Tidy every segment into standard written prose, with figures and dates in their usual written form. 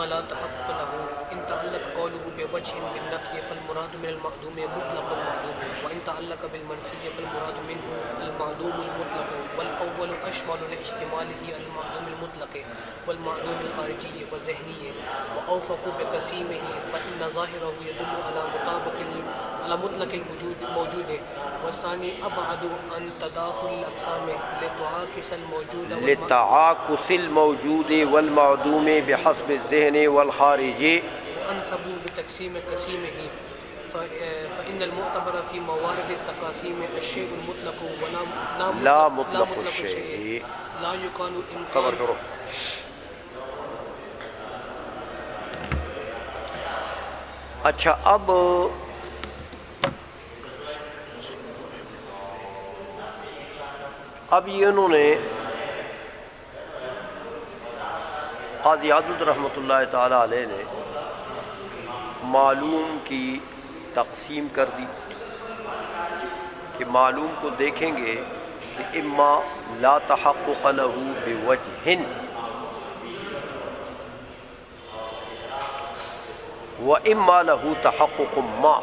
وإما لا تحقق له إن تعلق قوله بوجه بالنفي فالمراد من المعدوم مطلق المعدوم وإن تعلق بالمنفي فالمراد منه المعدوم المطلق والأول أشمل لاشتماله المعدوم المطلق والمعدوم الخارجي والذهني وأوفق بقسيمه فإن ظاهره يدل على مطلق الوجود موجود والثاني أبعد عن تداخل الأقسام لتعاكس الموجود والمعدوم بحسب الذهن والخارجي وأنسب بتقسيم قسيمه فإن المعتبر في موارد التقاسيم الشيء المطلق ولا لا مطلق الشيء لا يقال صبر کرو. اچھا اب یہ انہوں نے قاضی عادل رحمۃ اللہ تعالی علیہ نے معلوم کی تقسیم کر دی کہ معلوم کو دیکھیں گے کہ اما لا تحقق له بوجہ و اما له تحقق ما.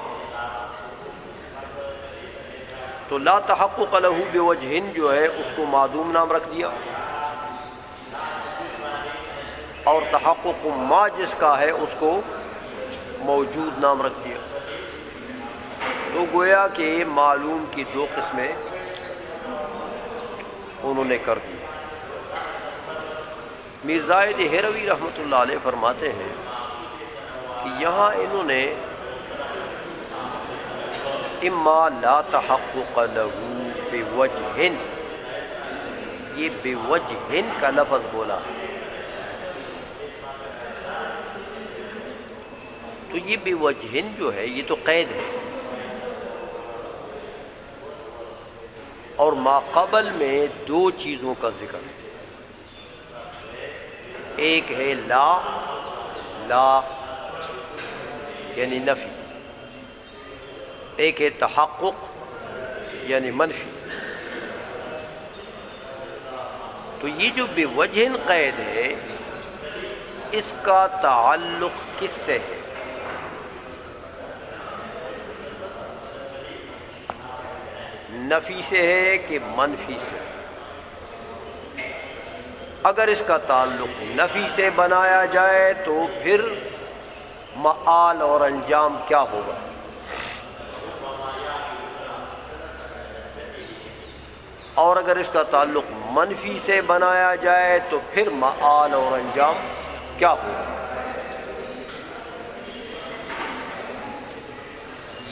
تو لا تحقق له بوجہ جو ہے اس کو معدوم نام رکھ دیا اور تحقق ما جس کا ہے اس کو موجود نام رکھ دیا. تو گویا کہ معلوم کی دو قسمیں انہوں نے کر دی. میر زاہد ہروی رحمۃ اللہ علیہ فرماتے ہیں کہ یہاں انہوں نے اما لا تحقق له بوجہ یہ بوجہ کا لفظ بولا تو یہ بوجہ جو ہے یہ تو قید ہے اور ما قبل میں دو چیزوں کا ذکر ہے. ایک ہے لا یعنی نفی, ایک ہے تحقق یعنی منفی. تو یہ جو بوجہ قید ہے اس کا تعلق کس سے ہے؟ نفی سے ہے کہ منفی سے؟ اگر اس کا تعلق نفی سے بنایا جائے تو پھر مآل اور انجام کیا ہوگا؟ اور اگر اس کا تعلق منفی سے بنایا جائے تو پھر مآل اور انجام کیا ہوگا؟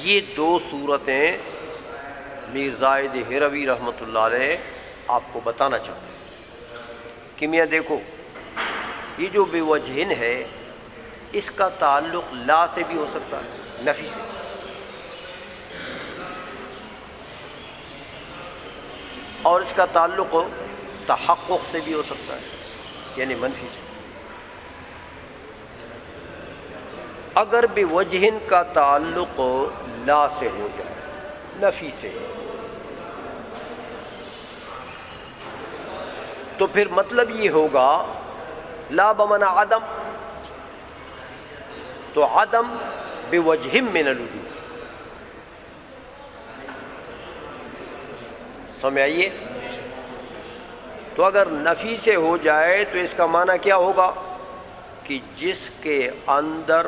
یہ دو صورتیں میر زاہد ہروی رحمۃ اللہ علیہ آپ کو بتانا چاہتے ہیں کہ میاں دیکھو یہ جو بوجہ ہے اس کا تعلق لا سے بھی ہو سکتا ہے نفی سے, اور اس کا تعلق تحقق سے بھی ہو سکتا ہے یعنی منفی سے. اگر بوجہ کا تعلق لا سے ہو جائے نفی سے تو پھر مطلب یہ ہوگا لا بمعنی عدم, تو عدم بوجہ من الوجوہ. سمجھ آئیے؟ تو اگر نفی سے ہو جائے تو اس کا معنی کیا ہوگا کہ جس کے اندر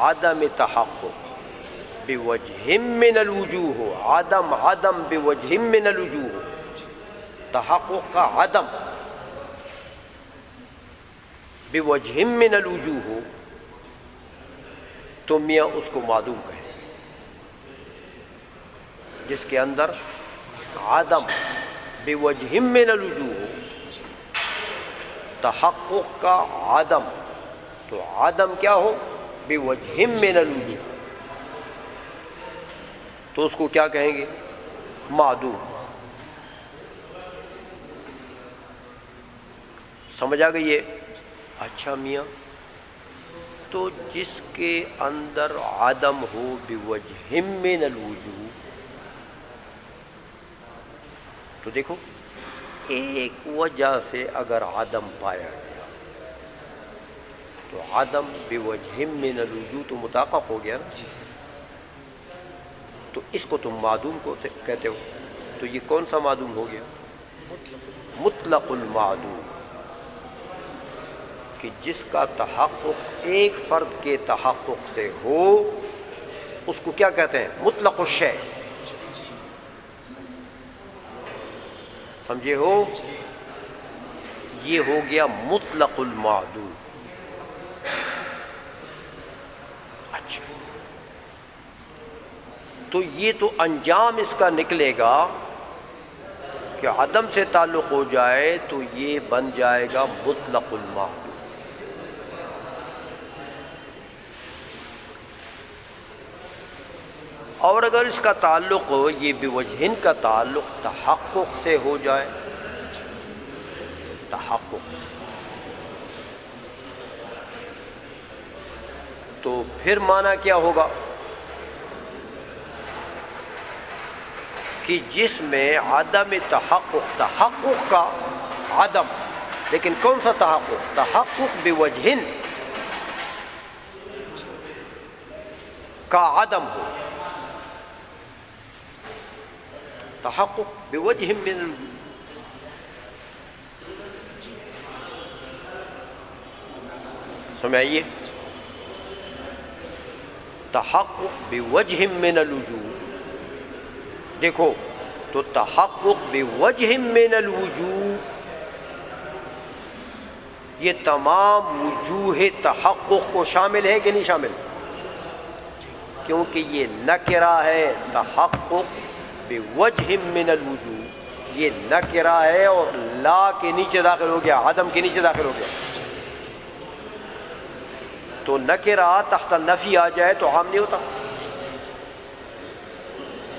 عدم تحقق بوجہ من الوجوہ ہو, عدم بوجہ من الوجوہ ہو, تحقق کا عدم بوجہ من الوجوہ ہو تو میاں اس کو معدوم کہیں. جس کے اندر عدم بوجہ من الوجوہ ہو, تحقق کا عدم, تو عدم کیا ہو بوجہ من الوجوہ, تو اس کو کیا کہیں گے؟ معدوم. سمجھ آ گئی ہے؟ اچھا میاں تو جس کے اندر عدم ہو بوجہ من الوجوہ, تو دیکھو ایک وجہ سے اگر عدم پایا گیا تو عدم بوجہ من الوجوہ تو متحقق ہو گیا نا، تو اس کو تم معدوم کو کہتے ہو، تو یہ کون سا معدوم ہو گیا؟ مطلق المعدوم، کہ جس کا تحقق ایک فرد کے تحقق سے ہو اس کو کیا کہتے ہیں؟ مطلق الشیء، سمجھے ہو؟ یہ ہو گیا مطلق المعدوم۔ اچھا، تو یہ تو انجام اس کا نکلے گا کہ عدم سے تعلق ہو جائے تو یہ بن جائے گا مطلق المعدوم۔ اور اگر اس کا تعلق یہ بوجہن کا تعلق تحقق سے ہو جائے، تحقق سے، تو پھر معنی کیا ہوگا کہ جس میں عدم تحقق، تحقق کا عدم، لیکن کون سا تحقق؟ تحقق بوجہن کا عدم ہو، تحقق بوجہ من الوجوہ، سمجھائیے، تحقق بوجہ من الوجوہ، دیکھو تو تحقق بوجہ من الوجوہ یہ تمام وجوہ تحقق کو شامل ہے کہ نہیں شامل؟ کیونکہ یہ نکرہ ہے، تحقق بوجہ من الوجوہ یہ نکرہ ہے اور لا کے نیچے داخل ہو گیا، عدم کے نیچے داخل ہو گیا، تو نکرہ تحت نفی آ جائے تو عام نہیں ہوتا،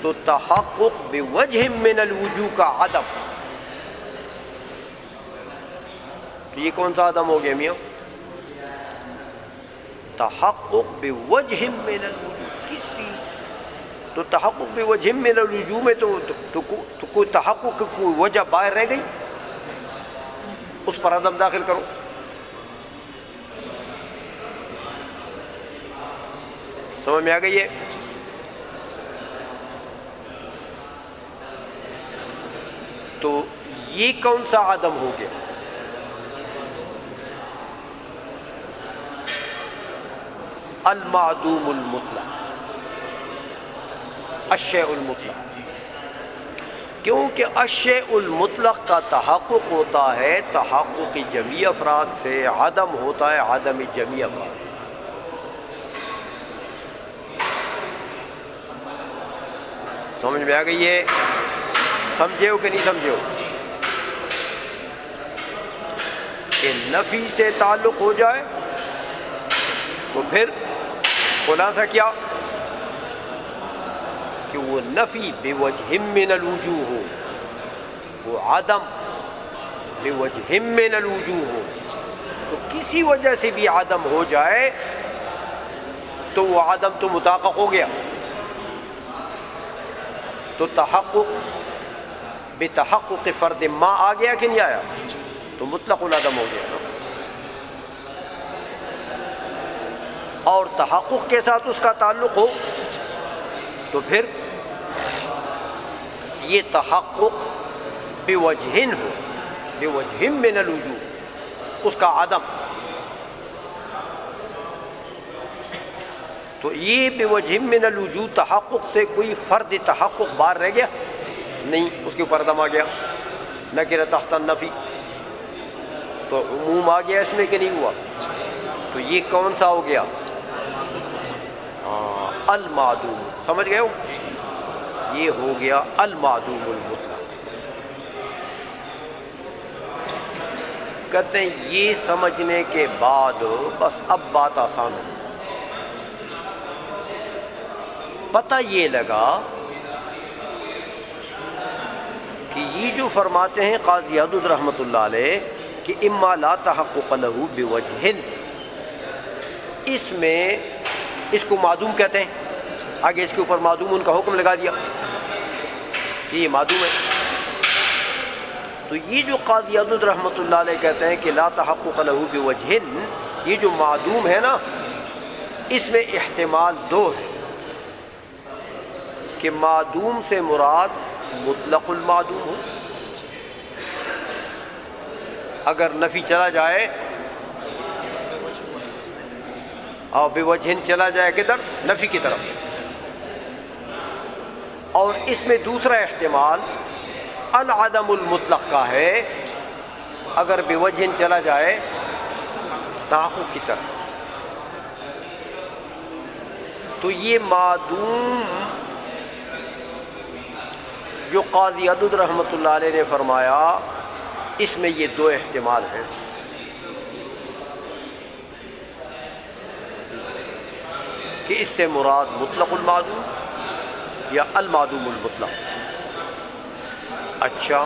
تو تحقق بوجہ من الوجوہ کا عدم، تو یہ کون سا عدم ہو گیا میاں؟ تحقق بوجہ من الوجوہ، کسی تو تحقق بوجہ من الوجوہ میں تو کوئی تحقق کی کوئی وجہ باہر رہ گئی، اس پر عدم داخل کرو۔ سمجھ میں آ گئی ہے؟ تو یہ کون سا عدم ہو گیا؟ المعدوم المطلق، الشیء المطلق، کیونکہ الشیء المطلق کا تحقق ہوتا ہے تحقق جمیع افراد سے، عدم ہوتا ہے عدم جمیع افراد سے۔ سمجھ میں آ گئی ہے؟ سمجھے ہو کہ نہیں سمجھے ہو؟ کہ نفی سے تعلق ہو جائے تو پھر خلاصہ کیا کہ وہ نفی بوجہ من الوجوہ ہو، وہ عدم بوجہ من الوجوہ ہو، تو کسی وجہ سے بھی عدم ہو جائے تو وہ عدم تو متحقق ہو گیا، تو تحقق بتحقق فرد ما آ گیا کہ نہیں آیا؟ تو مطلق العدم ہو گیا نا، اور تحقق کے ساتھ اس کا تعلق ہو تو پھر یہ تحقق بوجہن ہو، بوجہ من الوجوہ، اس کا عدم، تو یہ بوجہ من الوجوہ تحقق سے کوئی فرد تحقق باہر رہ گیا نہیں، اس کے اوپر عدم آ گیا، نکرہ تحت النفی، تو عموم آ گیا اس میں کہ نہیں ہوا؟ تو یہ کون سا ہو گیا؟ المعدوم، سمجھ گئے ہو؟ یہ ہو گیا المعدوم المطلق۔ کہتے ہیں یہ سمجھنے کے بعد بس اب بات آسان ہو، پتہ یہ لگا کہ یہ جو فرماتے ہیں قاضی عدد رحمۃ اللہ علیہ کہ اما لا تحقق له بوجہ، اس میں اس کو معدوم کہتے ہیں، آگے اس کے اوپر معدوم ان کا حکم لگا دیا کہ یہ معدوم ہے، تو یہ جو قاضی عدد رحمۃ اللہ علیہ کہتے ہیں کہ لا تحقق له بوجہ، یہ جو معدوم ہے نا اس میں احتمال دو ہے کہ معدوم سے مراد مطلق المعدوم ہو، اگر نفی چلا جائے اور بوجہن چلا جائے کدھر؟ نفی کی طرف، اور اس میں دوسرا احتمال العدم المطلق کا ہے، اگر بوجہن چلا جائے تحقق کی طرف۔ تو یہ معدوم جو قاضی عدد رحمۃ اللہ علیہ نے فرمایا اس میں یہ دو احتمال ہیں، کہ اس سے مراد مطلق المعدوم یا المعدوم المطلق۔ اچھا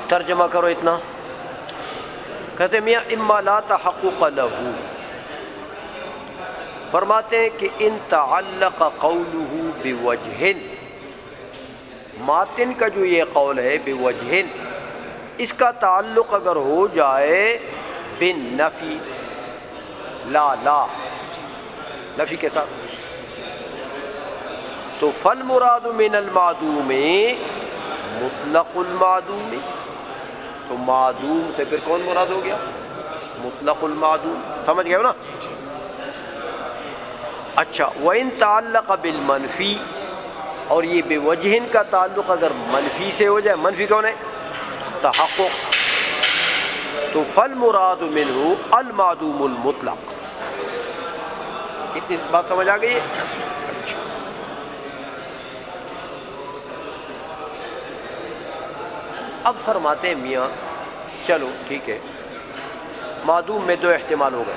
ترجمہ کرو اتنا، کہتے میاں اما لا تحقق لہ، فرماتے ہیں کہ ان تعلق قولہ بوجہ، ماتن کا جو یہ قول ہے بوجہ، اس کا تعلق اگر ہو جائے بالنفی، لا نفی کے ساتھ، تو فالمراد من المعدوم مطلق المعدوم، تو معدوم سے پھر کون مراد ہو گیا؟ مطلق المعدوم، سمجھ گئے ہو نا؟ اچھا وَإِن تَعَلَّقَ بِالْمَنْفِي، اور یہ بوجہ کا تعلق اگر منفی سے ہو جائے، منفی کون ہے؟ تحقق، تو فالمراد منہ المعدوم المطلق۔ اتنی بات سمجھ آ گئی ہے؟ اچھا اب فرماتے ہیں میاں چلو ٹھیک ہے، معدوم میں دو احتمال ہو گئے،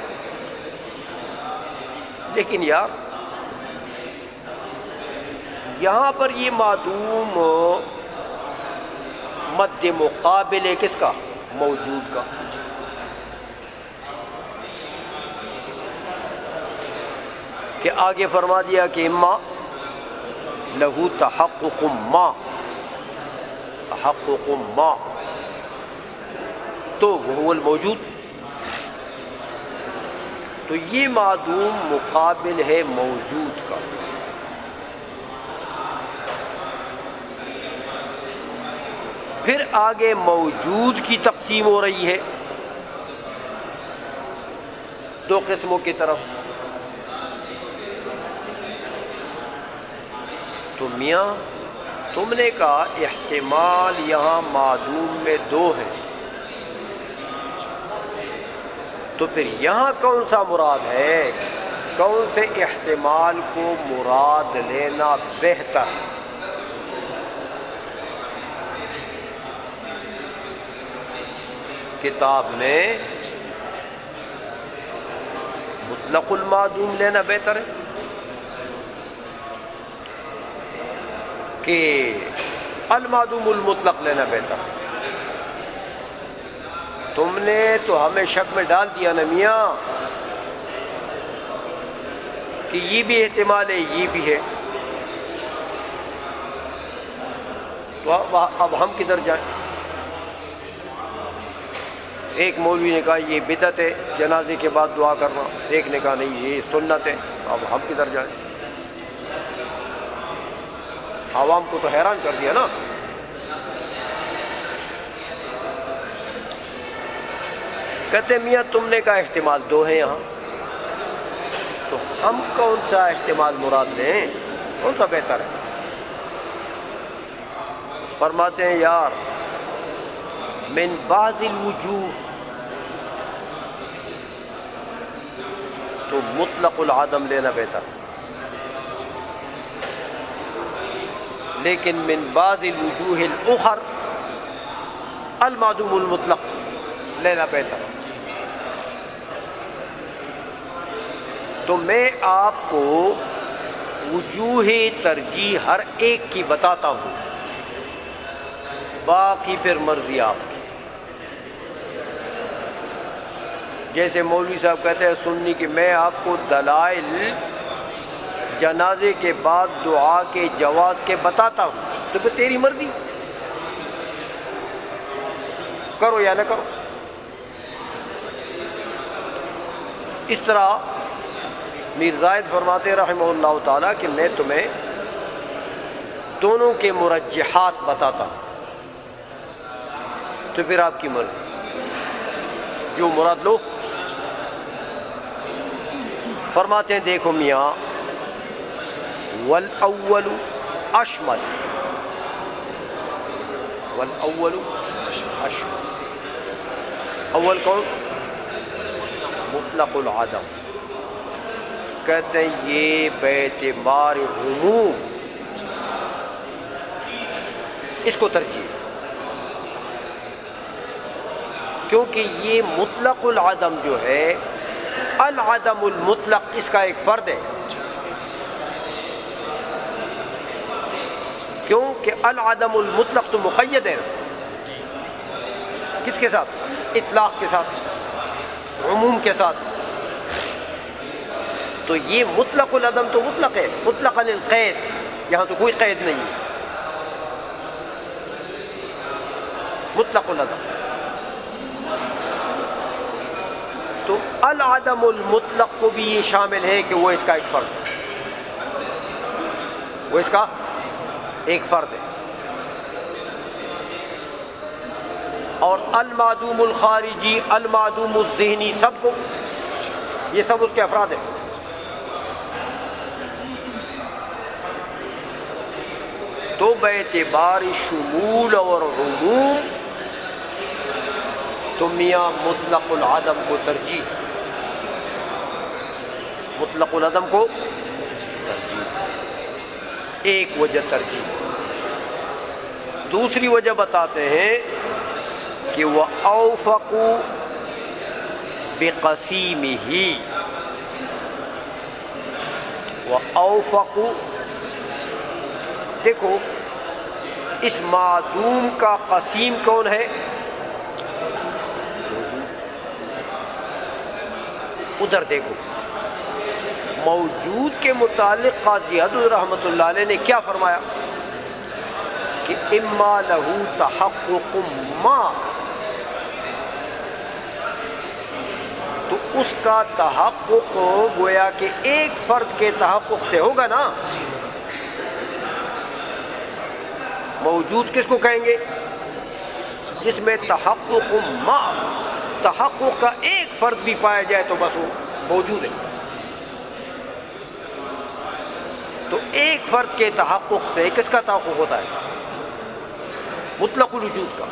لیکن یار یہاں پر یہ معدوم مد مقابل ہے کس کا؟ موجود کا۔ کہ آگے فرما دیا کہ اما لہو تحقق ما، تحقق ما، تو وہ الموجود، تو یہ معدوم مقابل ہے موجود کا۔ پھر آگے موجود کی تقسیم ہو رہی ہے دو قسموں کی طرف۔ تو میاں تم نے کہا احتمال یہاں معدوم میں دو ہیں، تو پھر یہاں کون سا مراد ہے؟ کون سے احتمال کو مراد لینا بہتر؟ کتاب میں مطلق المعدوم لینا بہتر ہے کہ المعدوم المطلق لینا بہتر ہے؟ تم نے تو ہمیں شک میں ڈال دیا نا میاں کہ یہ بھی احتمال ہے یہ بھی ہے، تو اب ہم کدھر جائیں؟ ایک مولوی نے کہا یہ بدعت ہے جنازے کے بعد دعا کرنا، ایک نے کہا نہیں یہ سنت ہے، اب ہم کدھر جائیں؟ عوام کو تو حیران کر دیا نا۔ کہتے میاں تم نے کہا احتمال دو ہیں یہاں، تو ہم کون سا احتمال مراد لیں؟ کون سا بہتر ہے؟ فرماتے ہیں یار من بعض الوجوہ، تو مطلق العدم لینا بہتر، لیکن من بعض الوجوہ الاخر المعدوم المطلق لینا بہتر۔ تو میں آپ کو وجوہ ترجیح ہر ایک کی بتاتا ہوں، باقی پھر مرضی آپ کی۔ جیسے مولوی صاحب کہتے ہیں سنی کہ میں آپ کو دلائل جنازے کے بعد دعا کے جواز کے بتاتا ہوں، تو پھر تیری مرضی، کرو یا نہ کرو۔ اس طرح میر زاہد فرماتے رحمہ اللہ تعالیٰ کہ میں تمہیں دونوں کے مرجحات بتاتا ہوں، تو پھر آپ کی مرضی، جو مراد لو۔ فرماتے ہیں دیکھو میاں، والاول اشمل، والاول اشمل، اول کون؟ مطلق العدم، کہتے ہیں یہ باعتبار عموم اس کو ترجیح، کیونکہ یہ مطلق العدم جو ہے، العدم المطلق اس کا ایک فرد ہے، کیونکہ العدم المطلق تو مقید ہے، کس کے ساتھ؟ اطلاق کے ساتھ، عموم کے ساتھ۔ تو یہ مطلق العدم تو مطلق ہے، مطلق للقید، یہاں تو کوئی قید نہیں ہے، مطلق العدم۔ تو العدم المطلق کو بھی یہ شامل ہے کہ وہ اس کا ایک فرد ہے، وہ اس کا ایک فرد ہے۔ اور المعدوم الخارجی، المعدوم الذہنی، سب کو، یہ سب اس کے افراد ہیں۔ تو باعتبار شمول اور عموم تو میاں مطلق العدم کو ترجیح، مطلق العدم کو ترجیح، ایک وجہ ترجیح۔ دوسری وجہ بتاتے ہیں کہ وہ اوفق بقسیمہ، وہ اوفق، دیکھو اس معدوم کا قسیم کون ہے؟ ادھر دیکھو، موجود کے متعلق قاضی عدل رحمۃ اللہ علیہ نے کیا فرمایا کہ اما لہو تحقق ما، تو اس کا تحقق گویا کہ ایک فرد کے تحقق سے ہوگا نا۔ موجود کس کو کہیں گے؟ جس میں تحقق ما، تحقق کا ایک فرد بھی پایا جائے تو بس وہ موجود ہے۔ تو ایک فرد کے تحقق سے کس کا تحقق ہوتا ہے؟ مطلق الوجود کا۔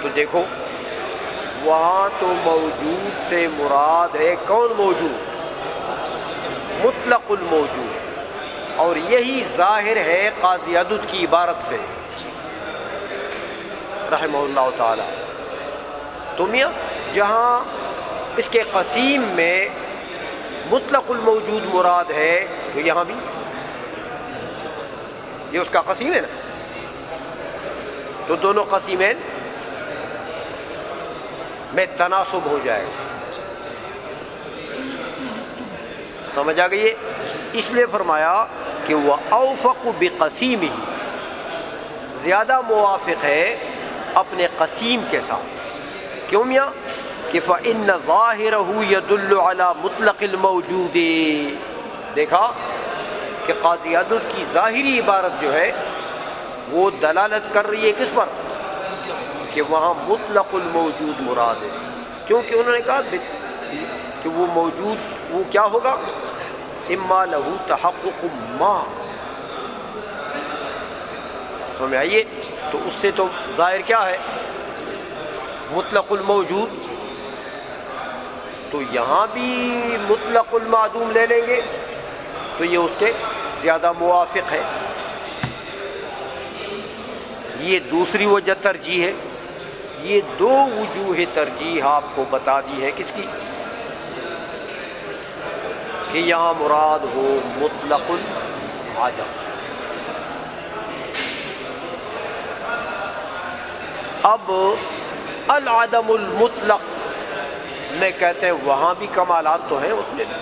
تو دیکھو وہاں تو موجود سے مراد ہے کون موجود؟ مطلق الموجود، اور یہی ظاہر ہے قاضی عدد کی عبارت سے رحمہ اللہ تعالی۔ تو میاں جہاں اس کے قسیم میں مطلق الموجود مراد ہے، تو یہاں بھی یہ اس کا قسیم ہے نا، تو دونوں قسیمین میں تناسب ہو جائے گا۔ سمجھ آ گئی ہے؟ اس لیے فرمایا کہ وہ اوفق بقسیمہ، زیادہ موافق ہے اپنے قسیم کے ساتھ۔ کیوں میاں؟ کہ فإن ظاہرہ یدل علی مطلق الموجود، دیکھا کہ قاضی عدل کی ظاہری عبارت جو ہے وہ دلالت کر رہی ہے کس پر؟ کہ وہاں مطلق الموجود مراد ہے، کیونکہ انہوں نے کہا کہ وہ موجود وہ کیا ہوگا؟ اما لہو تحقق ما، سمجھ آئیے؟ تو اس سے تو ظاہر کیا ہے؟ مطلق الموجود۔ تو یہاں بھی مطلق المعدوم لے لیں گے تو یہ اس کے زیادہ موافق ہے۔ یہ دوسری وجہ ترجیح ہے۔ یہ دو وجوہ ترجیح آپ کو بتا دی ہے کس کی؟ کہ یہاں مراد ہو مطلق العدم۔ اب العدم المطلق میں کہتے ہیں وہاں بھی کمالات تو ہیں اس میں بھی،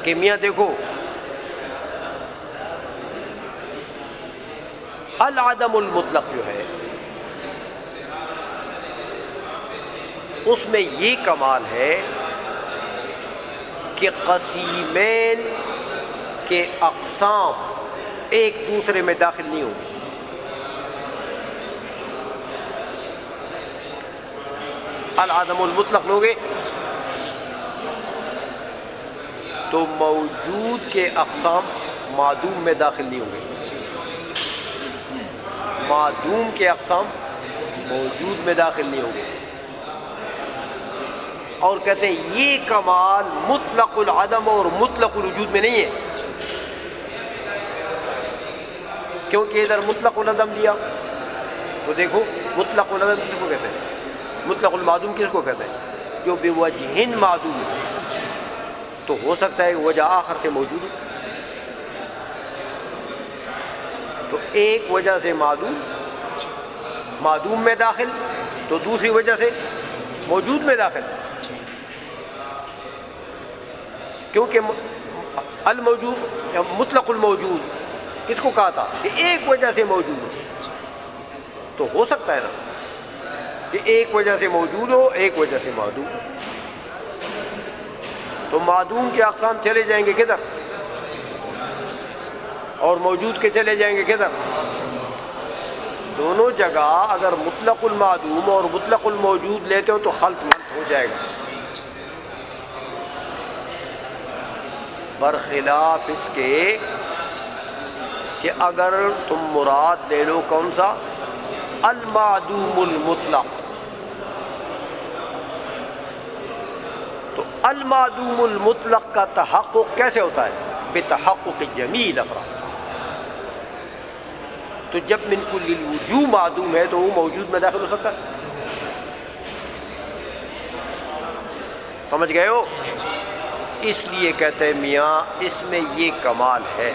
کہ میاں دیکھو العدم المطلق جو ہے اس میں یہ کمال ہے کہ قسیمین کے اقسام ایک دوسرے میں داخل نہیں ہوں گے. العدم المطلق لوگے تو موجود کے اقسام معدوم میں داخل نہیں ہوں گے، معدوم کے اقسام موجود میں داخل نہیں ہوں گے. اور کہتے ہیں یہ کمال مطلق العدم اور مطلق الوجود میں نہیں ہے، کیونکہ ادھر مطلق العدم لیا تو دیکھو مطلق العدم کس کو کہتے ہیں، مطلق المعدوم کس کو کہتے ہیں، جو بوجہ معدوم ہے. تو ہو سکتا ہے وجہ آخر سے موجود ہو، تو ایک وجہ سے معدوم میں داخل تو دوسری وجہ سے موجود میں داخل، کیونکہ الموجود مطلق الموجود کس کو کہا تھا کہ ایک وجہ سے موجود ہو. تو ہو سکتا ہے نا کہ ایک وجہ سے موجود ہو ایک وجہ سے معدوم ہو. تو معدوم کے اقسام چلے جائیں گے کدھر اور موجود کے چلے جائیں گے کدھر. دونوں جگہ اگر مطلق المعدوم اور مطلق الموجود لیتے ہو تو خلط ملط ہو جائے گا، برخلاف اس کے کہ اگر تم مراد لے لو کون سا، المعدوم المطلق، تو المعدوم المطلق کا تحقق کیسے ہوتا ہے، بتحقق جمیع الافراد. تو جب من کل الوجوہ معدوم ہے تو وہ موجود میں داخل ہو سکتا ہے. سمجھ گئے ہو؟ اس لیے کہتے ہیں میاں اس میں یہ کمال ہے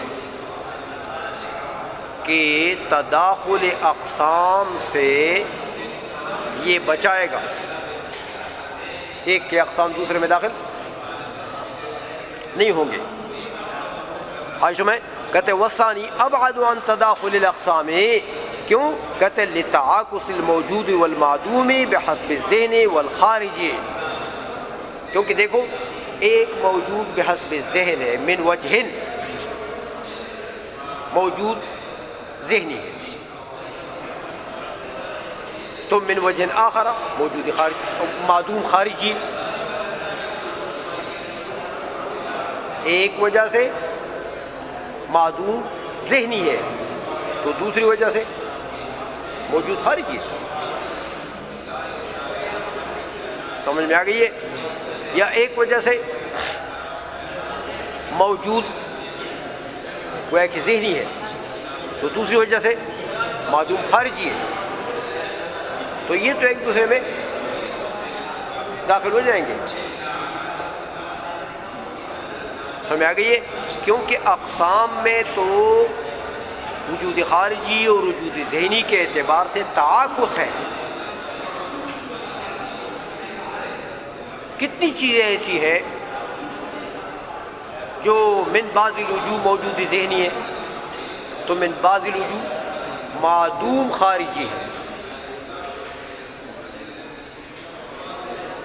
کہ تداخل اقسام سے یہ بچائے گا، ایک کے اقسام دوسرے میں داخل نہیں ہوں گے. عائشہ میں کہتے وثانی ابعد عن تداخل الاقسام، کیوں؟ کہتے لتعاکس الموجود والمعدوم بحسب الذہن والخارج، کیونکہ دیکھو ایک موجود بحسب الذہن ہے، من وجہ موجود ذہنی ہے، تو من وجہ آخر موجود خارج معدوم خارجی. ایک وجہ سے معدوم ذہنی ہے تو دوسری وجہ سے موجود خارجی ہے. سمجھ میں آ گئی ہے؟ یا ایک وجہ سے موجود گویا کہ ذہنی ہے تو دوسری وجہ سے معدوم خارجی ہے، تو یہ تو ایک دوسرے میں داخل ہو جائیں گے. سمجھ آ گئی ہے؟ کیونکہ اقسام میں تو وجود خارجی اور وجود ذہنی کے اعتبار سے تعاکس ہے. کتنی چیزیں ایسی ہیں جو من بعض الوجوہ موجود ذہنی ہے تو من بعض الوجوہ معدوم خارجی ہے،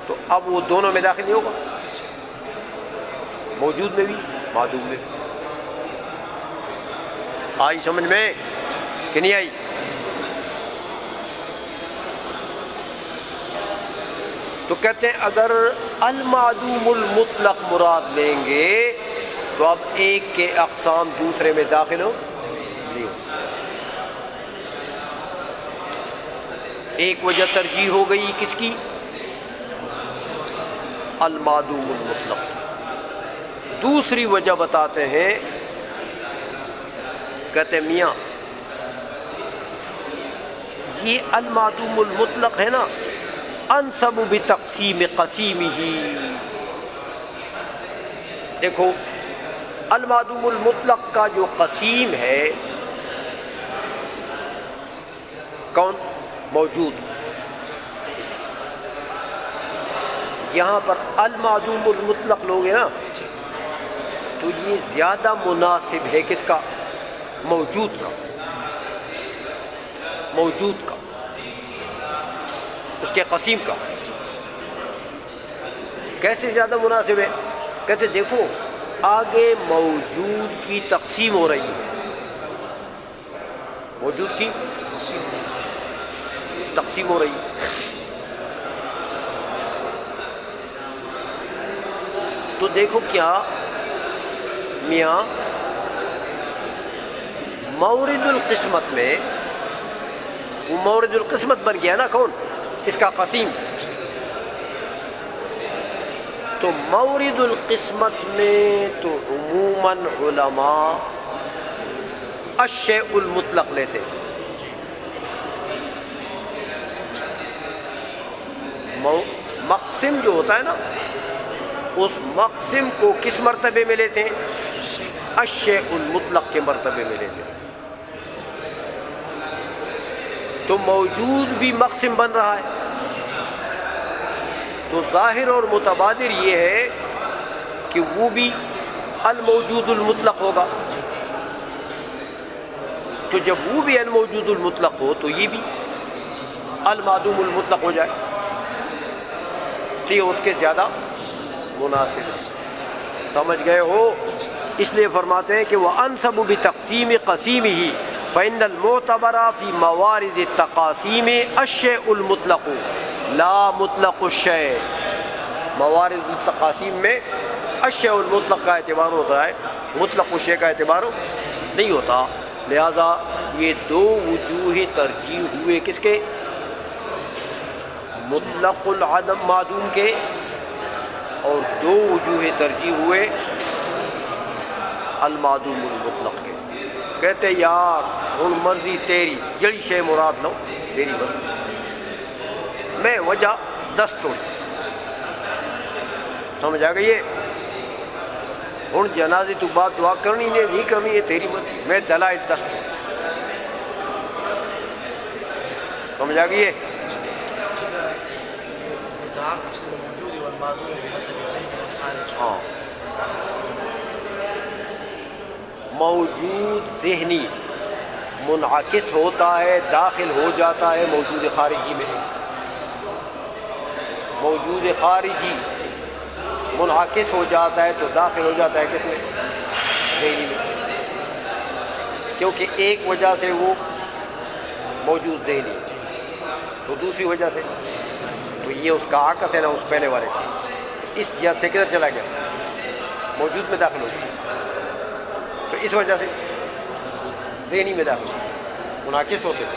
تو اب وہ دونوں میں داخل نہیں ہوگا، موجود میں بھی معدوم میں بھی. آئی سمجھ میں کہ نہیں آئی؟ تو کہتے ہیں اگر المعدوم المطلق مراد لیں گے تو اب ایک کے اقسام دوسرے میں داخل ہو نہیں ہو سکتا. ایک وجہ ترجیح ہو گئی کس کی، المعدوم المطلق. دوسری وجہ بتاتے ہیں، کہتے میاں یہ المعدوم المطلق ہے نا، انسب بتقسیم قسیمہ. دیکھو المعدوم المطلق کا جو قسیم ہے کون؟ موجود. یہاں پر المعدوم المطلق لوگ ہیں نا تو یہ زیادہ مناسب ہے کس کا؟ موجود کا. موجود کا اس کے قسیم کا. کیسے زیادہ مناسب ہے؟ کہتے دیکھو آگے موجود کی تقسیم ہو رہی ہے، موجود کی تقسیم ہو رہی ہے، تو دیکھو کیا میاں مورد القسمت میں، وہ مورد القسمت بن گیا نا کون؟ اس کا قسیم. تو مورد القسمت میں تو عموماً علماء الشیء المطلق لیتے ہیں. مقسم جو ہوتا ہے نا، اس مقسم کو کس مرتبے میں لیتے ہیں؟ الشیء المطلق کے مرتبے میں لیتے ہیں. تو موجود بھی مقسم بن رہا ہے، تو ظاہر اور متبادر یہ ہے کہ وہ بھی الموجود المطلق ہوگا. تو جب وہ بھی الموجود المطلق ہو تو یہ بھی المعدوم المطلق ہو جائے، تو یہ اس کے زیادہ مناسب ہے. سمجھ گئے ہو؟ اس لیے فرماتے ہیں کہ وہ انسب بتقسیم قسیمہ فإن المعتبر فی موارد التقاسیم الشیء المطلق لا مطلق الشیء. موارد التقاسیم میں الشیء المطلق کا اعتبار ہوتا ہے، مطلق الشیء کا اعتبار نہیں ہوتا. لہذا یہ دو وجوہ ترجیح ہوئے کس کے؟ مطلق العدم معدوم کے، اور دو وجوہ ترجیح ہوئے المعدوم المطلق کے. کہتے یار ہن مرضی تیری، جڑی شے مراد لو تیری مرضی، میں وجہ 10 چھوڑ. سمجھ آ گئی ہے؟ ہن جنازے تو بعد دعا کرنی نہیں کرنی ہے تیری مرضی، میں دلائل 10 چھوڑ. سمجھ آ گئی ہے؟ ہاں، موجود ذہنی منعکس ہوتا ہے، داخل ہو جاتا ہے موجود خارجی میں. موجود خارجی منعکس ہو جاتا ہے تو داخل ہو جاتا ہے کس میں؟ ذہنی میں، کیونکہ ایک وجہ سے وہ موجود ذہنی، تو دوسری وجہ سے تو یہ اس کا عکس ہے نا اس پہلے والے کا. اس جہت سے کدھر چلا گیا؟ موجود میں داخل ہو گیا، تو اس وجہ سے ذہنی میں داخل ہو، منعکس ہوتے ہیں.